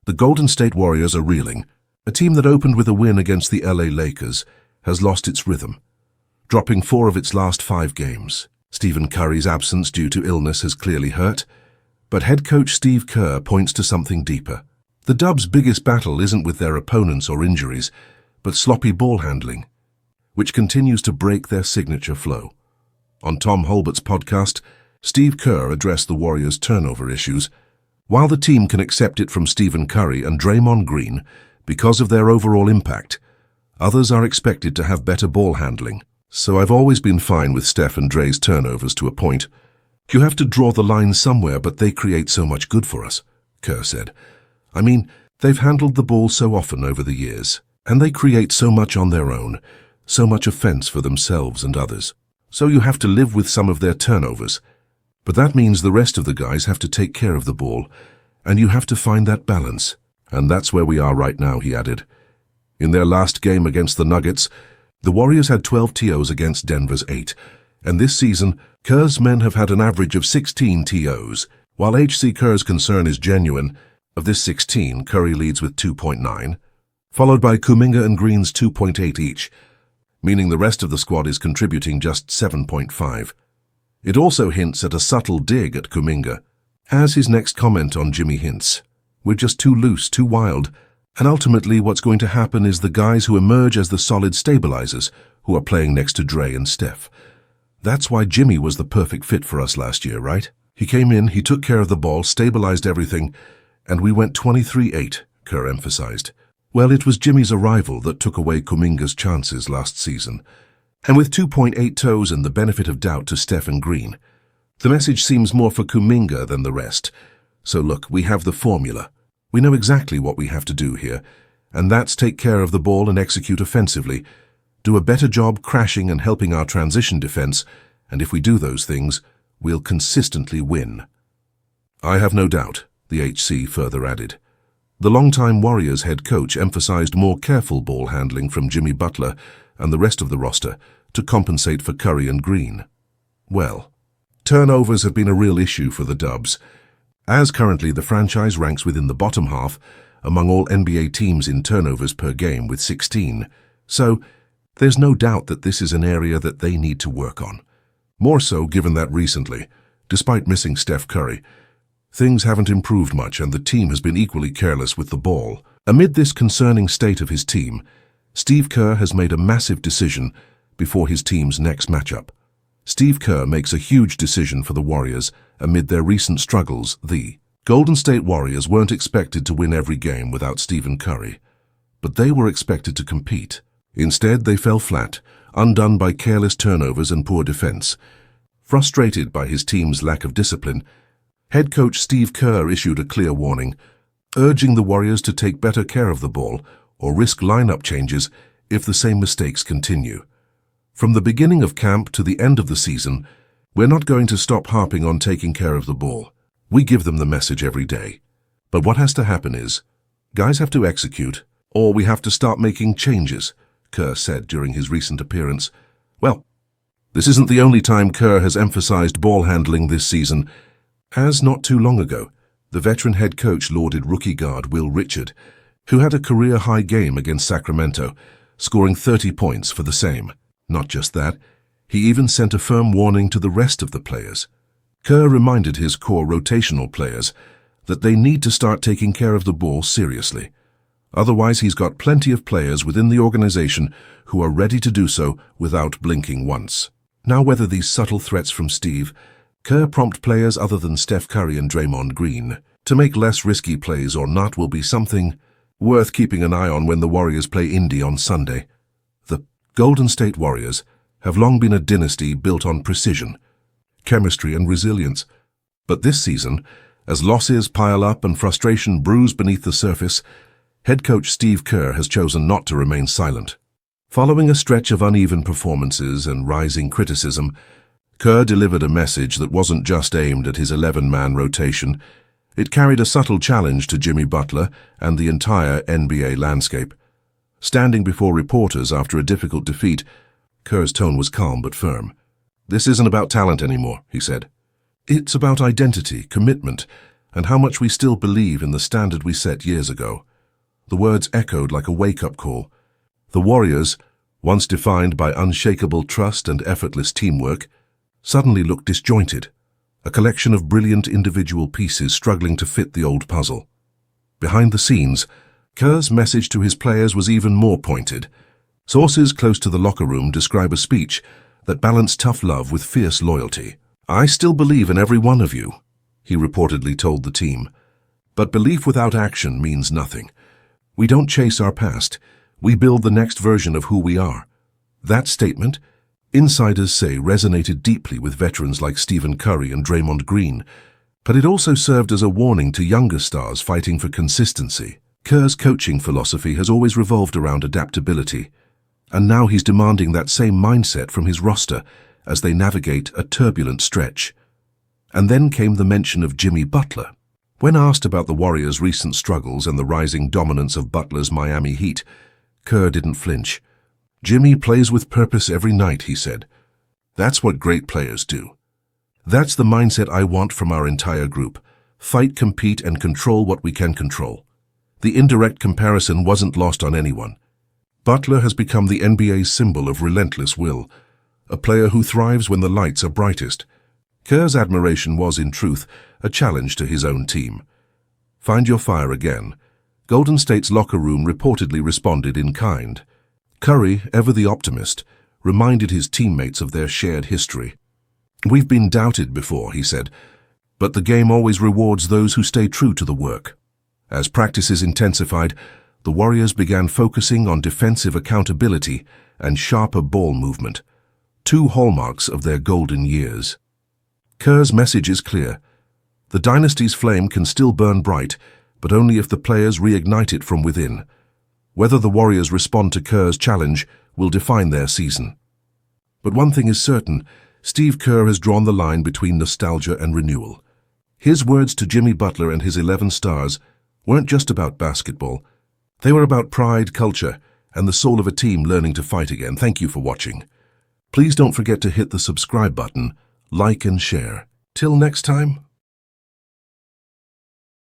The Golden State Warriors are reeling. A team that opened with a win against the LA Lakers has lost its rhythm, dropping 4 of its last 5 games. Stephen Curry's absence due to illness has clearly hurt, but head coach Steve Kerr points to something deeper. The Dubs' biggest battle isn't with their opponents or injuries, but sloppy ball handling, which continues to break their signature flow. On Tom Holbert's podcast, Steve Kerr addressed the Warriors' turnover issues. While the team can accept it from Stephen Curry and Draymond Green because of their overall impact, others are expected to have better ball handling. So I've always been fine with Steph and Dre's turnovers to a point. You have to draw the line somewhere, but they create so much good for us, Kerr said. I mean, they've handled the ball so often over the years, and they create so much on their own, so much offense for themselves and others. So you have to live with some of their turnovers. But that means the rest of the guys have to take care of the ball, and you have to find that balance. And that's where we are right now, he added. In their last game against the Nuggets, the Warriors had 12 TOs against Denver's 8, and this season, Kerr's men have had an average of 16 TOs. While H.C. Kerr's concern is genuine, of this 16, Curry leads with 2.9, followed by Kuminga and Green's 2.8 each, meaning the rest of the squad is contributing just 7.5. It also hints at a subtle dig at Kuminga. As his next comment on Jimmy hints, we're just too loose, too wild, and ultimately what's going to happen is the guys who emerge as the solid stabilizers who are playing next to Dre and Steph. That's why Jimmy was the perfect fit for us last year, right? He came in, he took care of the ball, stabilized everything, and we went 23-8, Kerr emphasized. Well, it was Jimmy's arrival that took away Kuminga's chances last season. And with 2.8 toes and the benefit of doubt to Steph and Green, the message seems more for Kuminga than the rest. So look, we have the formula. We know exactly what we have to do here, and that's take care of the ball and execute offensively, do a better job crashing and helping our transition defense, and if we do those things, we'll consistently win. I have no doubt, the HC further added. The longtime Warriors head coach emphasized more careful ball handling from Jimmy Butler and the rest of the roster to compensate for Curry and Green. Well, turnovers have been a real issue for the Dubs, as currently the franchise ranks within the bottom half among all NBA teams in turnovers per game with 16. So, there's no doubt that this is an area that they need to work on. More so given that recently, despite missing Steph Curry, things haven't improved much and the team has been equally careless with the ball. Amid this concerning state of his team, Steve Kerr has made a massive decision before his team's next matchup. Steve Kerr makes a huge decision for the Warriors amid their recent struggles. The Golden State Warriors weren't expected to win every game without Stephen Curry, but they were expected to compete. Instead, they fell flat, undone by careless turnovers and poor defense. Frustrated by his team's lack of discipline, head coach Steve Kerr issued a clear warning, urging the Warriors to take better care of the ball or risk lineup changes if the same mistakes continue. From the beginning of camp to the end of the season, we're not going to stop harping on taking care of the ball. We give them the message every day. But what has to happen is, guys have to execute, or we have to start making changes, Kerr said during his recent appearance. Well, this isn't the only time Kerr has emphasized ball handling this season, as not too long ago, the veteran head coach lauded rookie guard Will Richard, who had a career-high game against Sacramento, scoring 30 points for the same. Not just that, he even sent a firm warning to the rest of the players. Kerr reminded his core rotational players that they need to start taking care of the ball seriously. Otherwise, he's got plenty of players within the organization who are ready to do so without blinking once. Now, whether these subtle threats from Steve Kerr prompt players other than Steph Curry and Draymond Green to make less risky plays or not will be something worth keeping an eye on when the Warriors play Indy on Sunday. The Golden State Warriors have long been a dynasty built on precision, chemistry and resilience. But this season, as losses pile up and frustration brews beneath the surface, head coach Steve Kerr has chosen not to remain silent. Following a stretch of uneven performances and rising criticism, Kerr delivered a message that wasn't just aimed at his 11-man rotation. It carried a subtle challenge to Jimmy Butler and the entire NBA landscape. Standing before reporters after a difficult defeat, Kerr's tone was calm but firm. "This isn't about talent anymore," he said. "It's about identity, commitment, and how much we still believe in the standard we set years ago. The words echoed like a wake-up call. The Warriors, once defined by unshakable trust and effortless teamwork, suddenly looked disjointed, a collection of brilliant individual pieces struggling to fit the old puzzle. Behind the scenes, Kerr's message to his players was even more pointed. Sources close to the locker room describe a speech that balanced tough love with fierce loyalty. "I still believe in every one of you," he reportedly told the team. "But belief without action means nothing. We don't chase our past. We build the next version of who we are." That statement, insiders say, resonated deeply with veterans like Stephen Curry and Draymond Green, but it also served as a warning to younger stars fighting for consistency. Kerr's coaching philosophy has always revolved around adaptability, and now he's demanding that same mindset from his roster as they navigate a turbulent stretch. And then came the mention of Jimmy Butler. When asked about the Warriors' recent struggles and the rising dominance of Butler's Miami Heat, Kerr didn't flinch. "Jimmy plays with purpose every night," he said. "That's what great players do. That's the mindset I want from our entire group. Fight, compete, and control what we can control." The indirect comparison wasn't lost on anyone. Butler has become the NBA's symbol of relentless will, a player who thrives when the lights are brightest. Kerr's admiration was, in truth, a challenge to his own team. Find your fire again. Golden State's locker room reportedly responded in kind. Curry, ever the optimist, reminded his teammates of their shared history. "We've been doubted before," he said, "but the game always rewards those who stay true to the work." As practices intensified, the Warriors began focusing on defensive accountability and sharper ball movement, two hallmarks of their golden years. Kerr's message is clear. The dynasty's flame can still burn bright, but only if the players reignite it from within. Whether the Warriors respond to Kerr's challenge will define their season. But one thing is certain, Steve Kerr has drawn the line between nostalgia and renewal. His words to Jimmy Butler and his 11 stars weren't just about basketball. They were about pride, culture, and the soul of a team learning to fight again. Thank you for watching. Please don't forget to hit the subscribe button, like and share. Till next time.